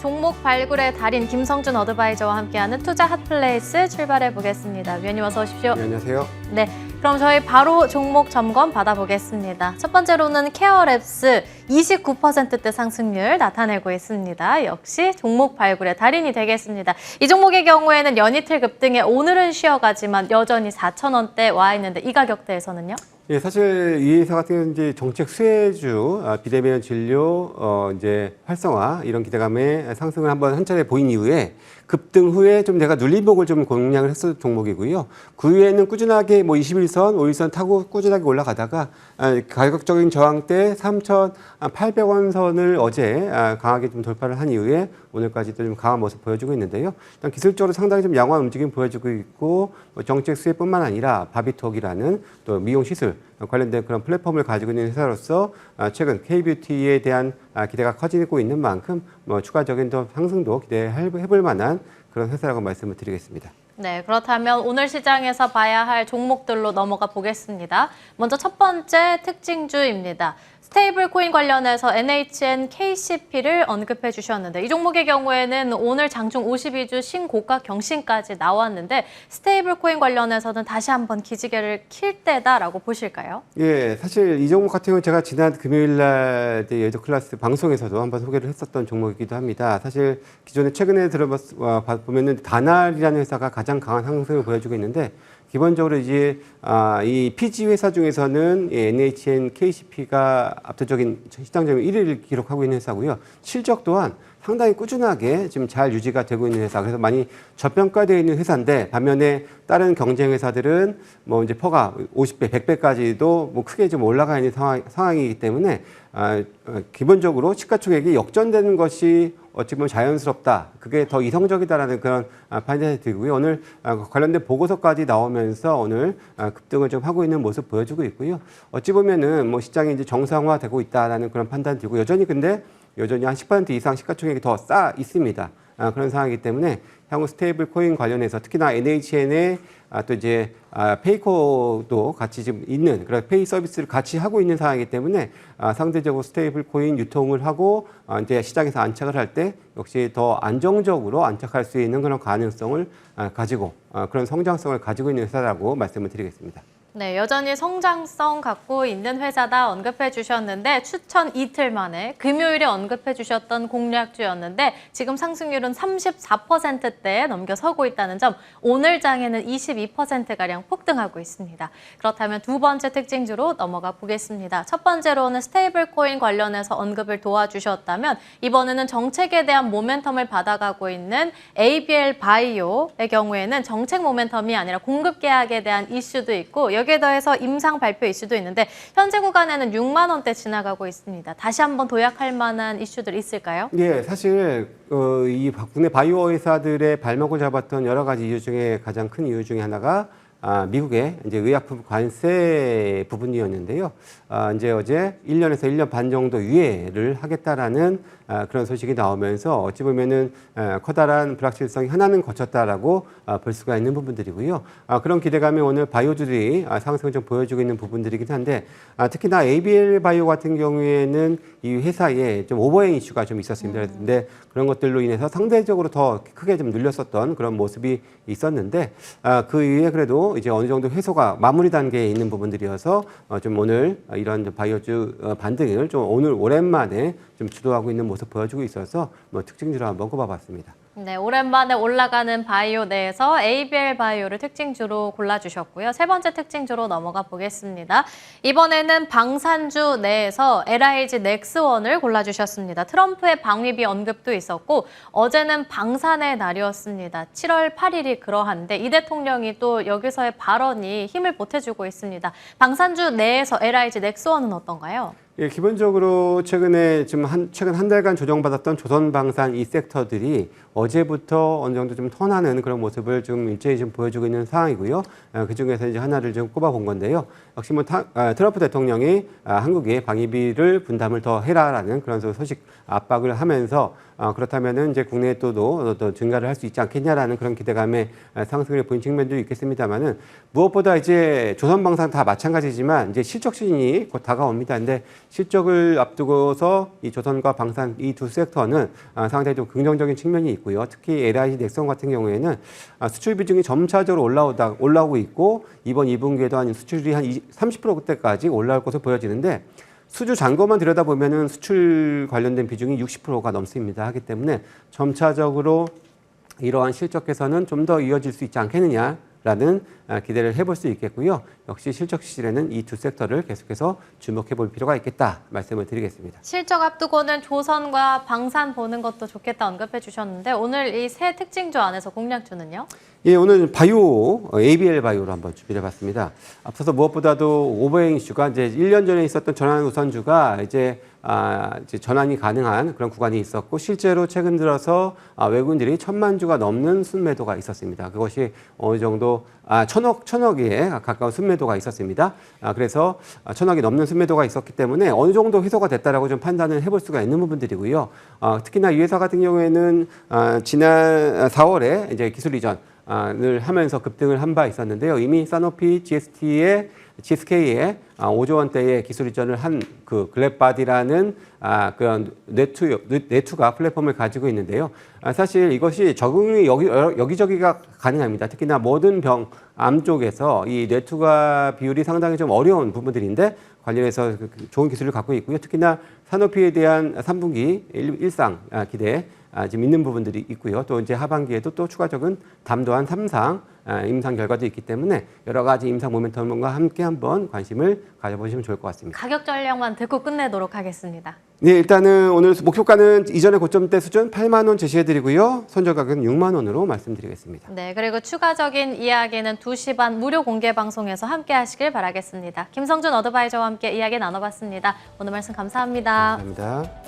종목 발굴의 달인 김성준 어드바이저와 함께하는 투자 핫플레이스 출발해 보겠습니다. 위원님 어서 오십시오. 네, 안녕하세요. 네, 그럼 저희 바로 종목 점검 받아보겠습니다. 첫 번째로는 케어랩스 29%대 상승률 나타내고 있습니다. 역시 종목 발굴의 달인이 되겠습니다. 이 종목의 경우에는 연이틀 급등에 오늘은 쉬어가지만 여전히 4,000원대 와 있는데 이 가격대에서는요? 예, 사실 이 회사 같은 경우는 이제 정책 수혜주, 비대면 진료, 이제 활성화 이런 기대감에 상승을 한 차례 보인 이후에 급등 후에 좀 내가 눌림목을 좀 공략을 했었던 종목이고요. 그 후에는 꾸준하게 뭐 21선, 5일선 타고 꾸준하게 올라가다가 가격적인 저항대 3,800원 선을 어제 강하게 좀 돌파를 한 이후에 오늘까지도 좀 강한 모습 보여주고 있는데요. 일단 기술적으로 상당히 좀 양호한 움직임 보여주고 있고 정책 수혜뿐만 아니라 바비톡이라는 또 미용 시술 관련된 그런 플랫폼을 가지고 있는 회사로서 최근 K뷰티에 대한 기대가 커지고 있는 만큼 뭐 추가적인 더 상승도 기대해볼 만한 그런 회사라고 말씀을 드리겠습니다. 네, 그렇다면 오늘 시장에서 봐야 할 종목들로 넘어가 보겠습니다. 먼저 첫 번째 특징주입니다. 스테이블 코인 관련해서 NHN KCP를 언급해 주셨는데 이 종목의 경우에는 오늘 장중 52주 신고가 경신까지 나왔는데 스테이블 코인 관련해서는 다시 한번 기지개를 킬 때다라고 보실까요? 예, 사실 이 종목 같은 경우는 제가 지난 금요일 날 여의도 클래스 방송에서도 한번 소개를 했었던 종목이기도 합니다. 사실 기존에 최근에 보면은 다날이라는 회사가 가장 강한 상승을 보여주고 있는데 기본적으로 이제 이 PG 회사 중에서는 NHN KCP가 압도적인 시장 점유율 1위를 기록하고 있는 회사고요. 실적 또한 상당히 꾸준하게 지금 잘 유지가 되고 있는 회사. 그래서 많이 저평가되어 있는 회사인데 반면에 다른 경쟁 회사들은 뭐 이제 퍼가 50배, 100배까지도 뭐 크게 좀 올라가 있는 상황이기 때문에 기본적으로 시가총액이 역전되는 것이 어찌 보면 자연스럽다. 그게 더 이성적이다라는 그런 판단이 들고요. 오늘 관련된 보고서까지 나오면서 오늘 급등을 좀 하고 있는 모습 보여주고 있고요. 어찌 보면은 뭐 시장이 이제 정상화되고 있다라는 그런 판단 들고 여전히 한 10% 이상 시가총액이 더 싸 있습니다. 그런 상황이기 때문에 향후 스테이블 코인 관련해서 특히나 NHN의 또 이제 페이커도 같이 지금 있는 그런 페이 서비스를 같이 하고 있는 상황이기 때문에 상대적으로 스테이블 코인 유통을 하고 이제 시장에서 안착을 할 때 역시 더 안정적으로 안착할 수 있는 그런 가능성을 가지고 그런 성장성을 가지고 있는 회사라고 말씀을 드리겠습니다. 네, 여전히 성장성 갖고 있는 회사다 언급해 주셨는데 추천 이틀 만에 금요일에 언급해 주셨던 공략주였는데 지금 상승률은 34%대에 넘겨서고 있다는 점 오늘 장에는 22%가량 폭등하고 있습니다. 그렇다면 두 번째 특징주로 넘어가 보겠습니다. 첫 번째로는 스테이블 코인 관련해서 언급을 도와주셨다면 이번에는 정책에 대한 모멘텀을 받아가고 있는 ABL 바이오의 경우에는 정책 모멘텀이 아니라 공급 계약에 대한 이슈도 있고 여기에 더해서 임상 발표 이슈도 있는데 현재 구간에는 6만 원대 지나가고 있습니다. 다시 한번 도약할 만한 이슈들 있을까요? 예, 사실 이 국내 바이오 회사들의 발목을 잡았던 여러 가지 이유 중에 가장 큰 이유 중에 하나가 미국의 이제 의약품 관세 부분이었는데요. 이제 어제 1년에서 1년 반 정도 유예를 하겠다라는 그런 소식이 나오면서 어찌 보면은 커다란 불확실성이 하나는 거쳤다라고 볼 수가 있는 부분들이고요. 그런 기대감이 오늘 바이오주들이 상승을 좀 보여주고 있는 부분들이긴 한데 특히나 ABL 바이오 같은 경우에는 이 회사에 좀 오버행 이슈가 좀 있었습니다. 근데 그런 것들로 인해서 상대적으로 더 크게 좀 눌렸었던 그런 모습이 있었는데 그 이후에 그래도 이제 어느 정도 해소가 마무리 단계에 있는 부분들이어서 좀 오늘 이런 바이오주 반등을 좀 오늘 오랜만에 좀 주도하고 있는 모습 보여주고 있어서 뭐 특징주로 한번 꼽아봤습니다. 네, 오랜만에 올라가는 바이오 내에서 ABL 바이오를 특징주로 골라주셨고요. 세 번째 특징주로 넘어가 보겠습니다. 이번에는 방산주 내에서 LIG 넥스원을 골라주셨습니다. 트럼프의 방위비 언급도 있었고 어제는 방산의 날이었습니다. 7월 8일이 그러한데 이 대통령이 또 여기서의 발언이 힘을 보태주고 있습니다. 방산주 내에서 LIG 넥스원은 어떤가요? 예, 기본적으로 최근 한 달간 조정받았던 조선방산 이 섹터들이 어제부터 어느 정도 좀 턴하는 그런 모습을 좀 일제히 좀 보여주고 있는 상황이고요. 그 중에서 이제 하나를 좀 꼽아본 건데요. 역시 뭐 트럼프 대통령이 한국에 방위비를 분담을 더 해라라는 그런 소식 압박을 하면서 그렇다면은 이제 국내 또 증가를 할 수 있지 않겠냐라는 그런 기대감에 상승을 보인 측면도 있겠습니다만은 무엇보다 이제 조선방산 다 마찬가지지만 이제 실적 시즌이 곧 다가옵니다. 근데 실적을 앞두고서 이 조선과 방산 이 두 섹터는 상당히 좀 긍정적인 측면이 있고요. 특히 LIG 넥선 같은 경우에는 수출 비중이 점차적으로 올라오고 있고 이번 2분기에도 한 수출이 한 30%대까지 올라올 것으로 보여지는데 수주 잔고만 들여다보면은 수출 관련된 비중이 60%가 넘습니다. 하기 때문에 점차적으로 이러한 실적 개선은 좀 더 이어질 수 있지 않겠느냐라는 기대를 해볼 수 있겠고요. 역시 실적 시즌에는 이 두 섹터를 계속해서 주목해 볼 필요가 있겠다 말씀을 드리겠습니다. 실적 앞두고는 조선과 방산 보는 것도 좋겠다 언급해 주셨는데 오늘 이 세 특징주 안에서 공략주는요? 예, 오늘 바이오, ABL 바이오로 한번 준비해 봤습니다. 앞서서 무엇보다도 오버행 이슈가 이제 1년 전에 있었던 전환 우선주가 이제 전환이 가능한 그런 구간이 있었고 실제로 최근 들어서 외국인들이 1,000만 주가 넘는 순매도가 있었습니다. 그것이 어느 정도 천억에 가까운 순매도가 있었습니다. 그래서 1,000억이 넘는 순매도가 있었기 때문에 어느 정도 해소가 됐다라고 좀 판단을 해볼 수가 있는 부분들이고요. 특히나 이 회사 같은 경우에는 지난 4월에 이제 기술 이전을 하면서 급등을 한 바 있었는데요. 이미 사노피 GSK의 5조 원대의 기술 이전을 한 그 글랩바디라는 그런 뇌투가 플랫폼을 가지고 있는데요. 사실 이것이 적응이 여기저기가 가능합니다. 특히나 모든 암 쪽에서 이 뇌투가 비율이 상당히 좀 어려운 부분들인데 관련해서 좋은 기술을 갖고 있고요. 특히나 산오피에 대한 3분기 일상 기대 지금 있는 부분들이 있고요. 또 이제 하반기에도 또 추가적인 담도한 3상 임상 결과도 있기 때문에 여러 가지 임상 모멘텀과 함께 한번 관심을 가져보시면 좋을 것 같습니다. 가격 전략만 듣고 끝내도록 하겠습니다. 네, 일단은 오늘 목표가는 이전의 고점대 수준 8만 원 제시해드리고요. 손절 가격은 6만 원으로 말씀드리겠습니다. 네, 그리고 추가적인 이야기는 2시 반 무료 공개 방송에서 함께 하시길 바라겠습니다. 김성준 어드바이저와 함께 이야기 나눠봤습니다. 오늘 말씀 감사합니다. 감사합니다.